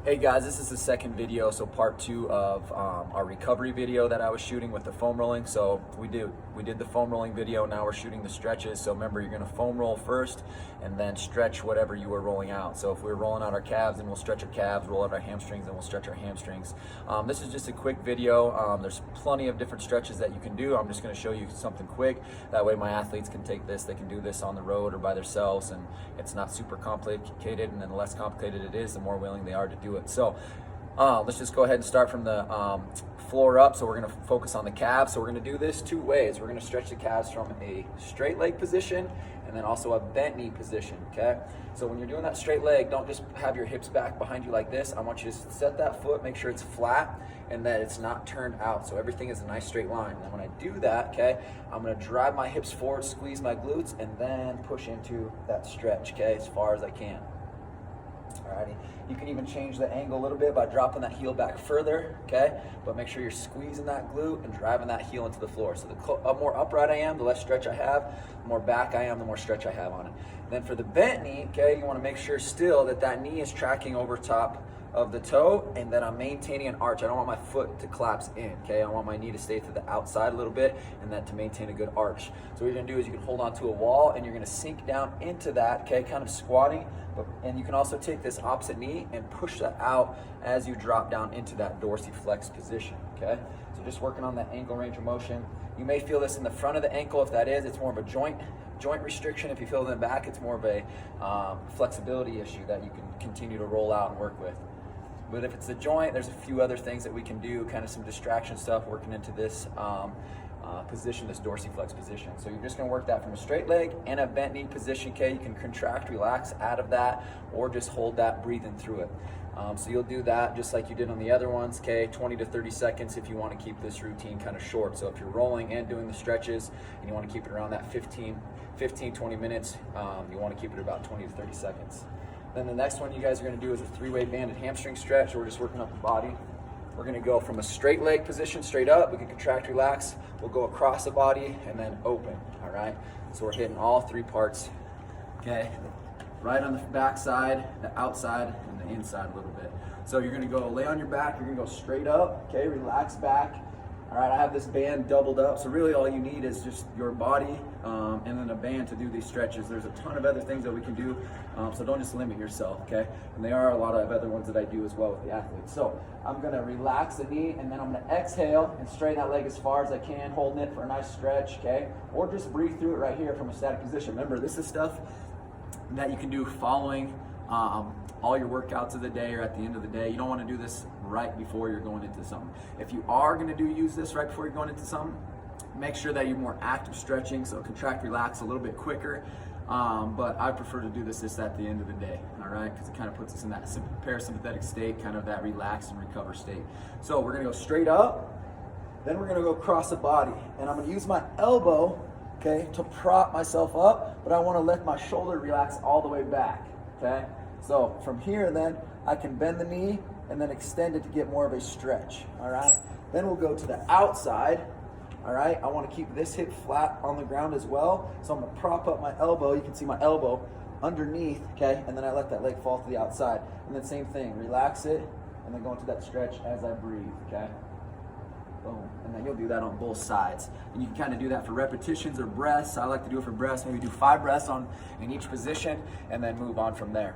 Hey guys, this is the second video, so part two of our recovery video that I was shooting with the foam rolling. So we did the foam rolling video, now we're shooting the stretches. So remember, you're gonna foam roll first and then stretch whatever you were rolling out. So if we're rolling out our calves, then we'll stretch our calves, roll out our hamstrings, and we'll stretch our hamstrings. This is just a quick video. There's plenty of different stretches that you can do. I'm just gonna show you something quick. That way my athletes can take this, they can do this on the road or by themselves, and it's not super complicated, and then the less complicated it is, the more willing they are to do it. So let's just go ahead and start from the floor up. So we're going to focus on the calves. So we're going to do this two ways. We're going to stretch the calves from a straight leg position and then also a bent knee position, okay? So when you're doing that straight leg, don't just have your hips back behind you like this. I want you to set that foot, make sure it's flat and that it's not turned out. So everything is a nice straight line. And then when I do that, okay, I'm going to drive my hips forward, squeeze my glutes, and then push into that stretch, okay, as far as I can. Alrighty, you can even change the angle a little bit by dropping that heel back further, okay? But make sure you're squeezing that glute and driving that heel into the floor. So the more upright I am, the less stretch I have. The more back I am, the more stretch I have on it. Then for the bent knee, okay, you want to make sure still that that knee is tracking over top of the toe and that I'm maintaining an arch. I don't want my foot to collapse in, okay? I want my knee to stay to the outside a little bit and then to maintain a good arch. So what you're gonna do is you can hold onto a wall and you're gonna sink down into that, okay, kind of squatting, and you can also take this opposite knee and push that out as you drop down into that dorsiflex position, okay? So just working on that ankle range of motion. You may feel this in the front of the ankle. If that is, it's more of a joint restriction. If you feel it in the back, it's more of a flexibility issue that you can continue to roll out and work with. But if it's a joint, there's a few other things that we can do, kind of some distraction stuff working into this position, this dorsiflex position. So you're just gonna work that from a straight leg and a bent knee position, okay? You can contract, relax out of that, or just hold that, breathing through it. So you'll do that just like you did on the other ones, okay? 20 to 30 seconds if you wanna keep this routine kind of short. So if you're rolling and doing the stretches and you wanna keep it around that 20 minutes, you wanna keep it about 20 to 30 seconds. Then the next one you guys are gonna do is a three-way banded hamstring stretch. We're just working up the body. We're gonna go from a straight leg position straight up. We can contract, relax. We'll go across the body and then open, all right? So we're hitting all three parts, okay? Right on the back side, the outside, and the inside a little bit. So you're gonna go lay on your back. You're gonna go straight up, okay? Relax back. All right, I have this band doubled up, so really all you need is just your body and then a band to do these stretches. There's a ton of other things that we can do, so don't just limit yourself, okay? And there are a lot of other ones that I do as well with the athletes. So I'm gonna relax the knee, and then I'm gonna exhale and straighten that leg as far as I can, holding it for a nice stretch, okay? Or just breathe through it right here from a static position. Remember, this is stuff that you can do following all your workouts of the day or at the end of the day. You don't want to do this right before you're going into something. If you are going to use this right before you're going into something, make sure that you're more active stretching, so contract, relax a little bit quicker. But I prefer to do this at the end of the day, all right? Because it kind of puts us in that parasympathetic state, kind of that relax and recover state. So we're going to go straight up, then we're going to go across the body, and I'm going to use my elbow, okay, to prop myself up, but I want to let my shoulder relax all the way back, okay? So from here, then I can bend the knee and then extend it to get more of a stretch, all right? Then we'll go to the outside, all right? I want to keep this hip flat on the ground as well. So I'm going to prop up my elbow. You can see my elbow underneath, okay? And then I let that leg fall to the outside. And then same thing, relax it and then go into that stretch as I breathe, okay? Boom. And then you'll do that on both sides. And you can kind of do that for repetitions or breaths. I like to do it for breaths. Maybe do 5 breaths in each position and then move on from there.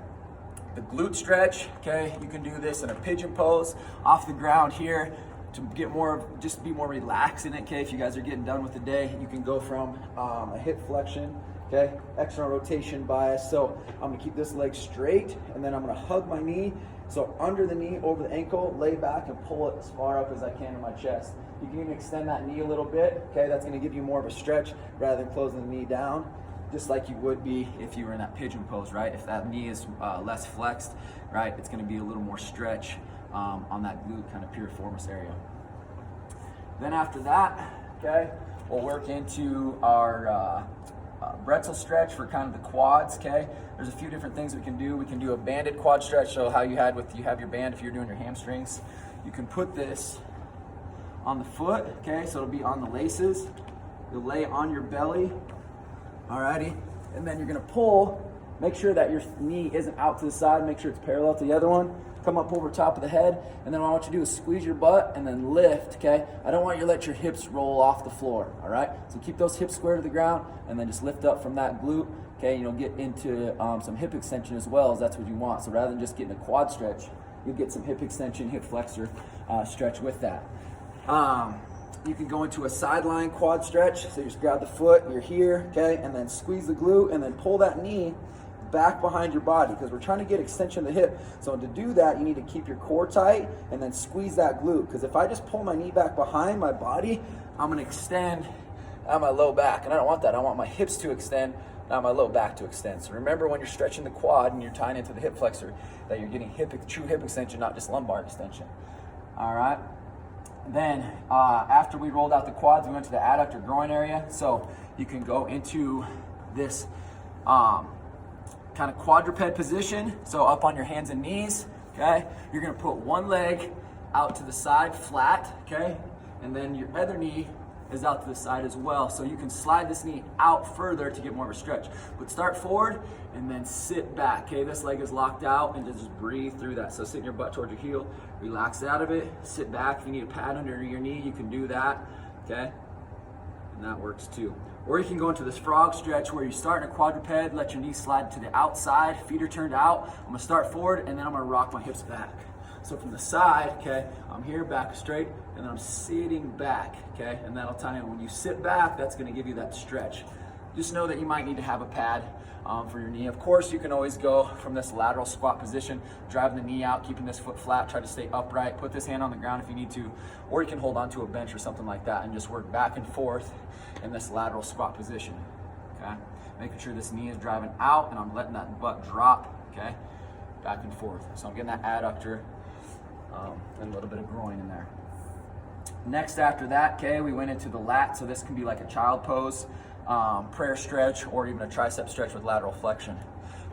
The glute stretch, okay, you can do this in a pigeon pose off the ground here to get more, just be more relaxed in it, okay? If you guys are getting done with the day, you can go from a hip flexion, okay, external rotation bias. So I'm gonna keep this leg straight and then I'm gonna hug my knee. So under the knee, over the ankle, lay back and pull it as far up as I can in my chest. You can even extend that knee a little bit, okay? That's gonna give you more of a stretch rather than closing the knee down, just like you would be if you were in that pigeon pose, right? If that knee is less flexed, right, it's gonna be a little more stretch on that glute kind of piriformis area. Then after that, okay, we'll work into our Bretzel stretch for kind of the quads, okay? There's a few different things we can do. We can do a banded quad stretch, so how you have your band if you're doing your hamstrings. You can put this on the foot, okay? So it'll be on the laces. You'll lay on your belly, alrighty? And then you're gonna pull make sure that your knee isn't out to the side, make sure it's parallel to the other one. Come up over top of the head, and then what I want you to do is squeeze your butt and then lift, okay? I don't want you to let your hips roll off the floor, all right? So keep those hips square to the ground, and then just lift up from that glute, okay? You'll get into some hip extension as well, as that's what you want. So rather than just getting a quad stretch, you'll get some hip extension, hip flexor stretch with that. You can go into a sideline quad stretch, so you just grab the foot, you're here, okay? And then squeeze the glute, and then pull that knee back behind your body, because we're trying to get extension of the hip. So to do that, you need to keep your core tight and then squeeze that glute, because if I just pull my knee back behind my body, I'm going to extend out my low back, and I don't want that. I want my hips to extend, not my low back to extend. So remember, when you're stretching the quad and you're tying into the hip flexor, that you're getting true hip extension, not just lumbar extension. All right. Then after we rolled out the quads, we went to the adductor groin area. So you can go into this kind of quadruped position, so up on your hands and knees, okay? You're gonna put one leg out to the side flat, okay? And then your other knee is out to the side as well. So you can slide this knee out further to get more of a stretch. But start forward and then sit back, okay? This leg is locked out, and just breathe through that. So sitting your butt towards your heel, relax out of it, sit back. If you need a pad under your knee, you can do that, okay? And that works too. Or you can go into this frog stretch where you start in a quadruped, let your knees slide to the outside, feet are turned out. I'm gonna start forward, and then I'm gonna rock my hips back. So from the side, okay, I'm here, back straight, and then I'm sitting back, okay? And that'll tie in. When you sit back, that's gonna give you that stretch. Just know that you might need to have a pad for your knee. Of course, you can always go from this lateral squat position, driving the knee out, keeping this foot flat, try to stay upright, put this hand on the ground if you need to, or you can hold onto a bench or something like that and just work back and forth in this lateral squat position, okay? Making sure this knee is driving out and I'm letting that butt drop, okay? Back and forth. So I'm getting that adductor and a little bit of groin in there. Next after that, okay, we went into the lat. So this can be like a child pose, prayer stretch, or even a tricep stretch with lateral flexion.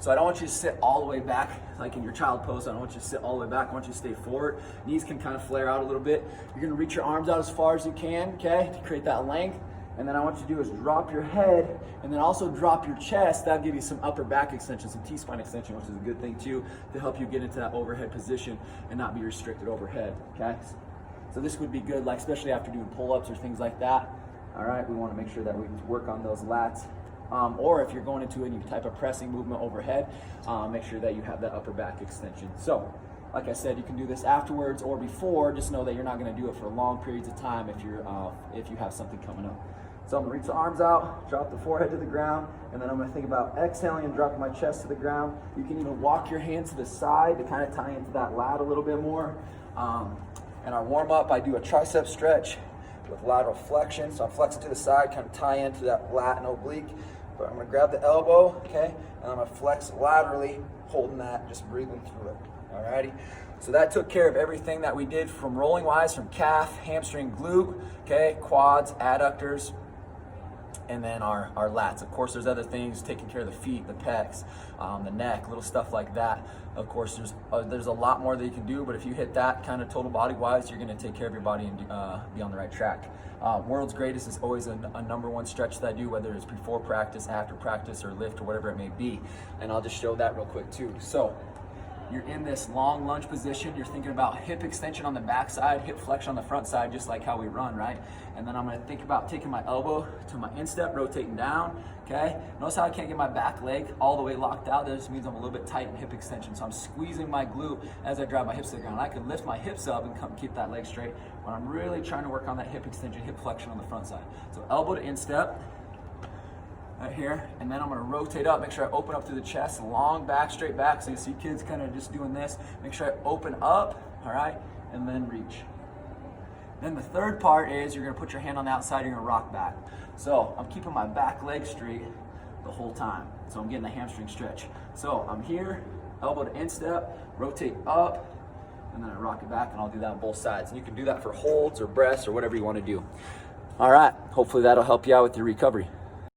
So I don't want you to sit all the way back, like in your child pose. I don't want you to sit all the way back. I want you to stay forward. Knees can kind of flare out a little bit. You're gonna reach your arms out as far as you can, okay, to create that length. And then I want you to do is drop your head and then also drop your chest. That'll give you some upper back extension, some T-spine extension, which is a good thing too, to help you get into that overhead position and not be restricted overhead, okay? So this would be good, like especially after doing pull-ups or things like that. All right, we want to make sure that we work on those lats. Or if you're going into any type of pressing movement overhead, make sure that you have that upper back extension. So, like I said, you can do this afterwards or before. Just know that you're not going to do it for long periods of time if you have something coming up. So I'm going to reach the arms out, drop the forehead to the ground, and then I'm going to think about exhaling and dropping my chest to the ground. You can even walk your hands to the side to kind of tie into that lat a little bit more. And our warm-up, I do a tricep stretch with lateral flexion. So I'm flexing to the side, kind of tie into that lat and oblique. But I'm going to grab the elbow, okay, and I'm going to flex laterally, holding that, just breathing through it. Alrighty. So that took care of everything that we did from rolling wise, from calf, hamstring, glute, okay, quads, adductors, and then our lats. Of course, there's other things, taking care of the feet, the pecs, the neck, little stuff like that. Of course, there's a lot more that you can do, but if you hit that kind of total body wise, you're going to take care of your body and be on the right track. World's Greatest is always a number one stretch that I do, whether it's before practice, after practice, or lift, or whatever it may be. And I'll just show that real quick too. So you're in this long lunge position. You're thinking about hip extension on the back side, hip flexion on the front side, just like how we run, right? And then I'm going to think about taking my elbow to my instep, rotating down, okay? Notice how I can't get my back leg all the way locked out. That just means I'm a little bit tight in hip extension. So I'm squeezing my glute as I drive my hips to the ground. I can lift my hips up and keep that leg straight, but I'm really trying to work on that hip extension, hip flexion on the front side. So elbow to instep. Right here, and then I'm going to rotate up, make sure I open up through the chest, long back, straight back. So you see kids kind of just doing this. Make sure I open up, all right, and then reach. Then the third part is you're going to put your hand on the outside, you're going to rock back. So I'm keeping my back leg straight the whole time. So I'm getting a hamstring stretch. So I'm here, elbow to instep, rotate up, and then I rock it back, and I'll do that on both sides. And you can do that for holds or breaths or whatever you want to do. All right, hopefully that'll help you out with your recovery.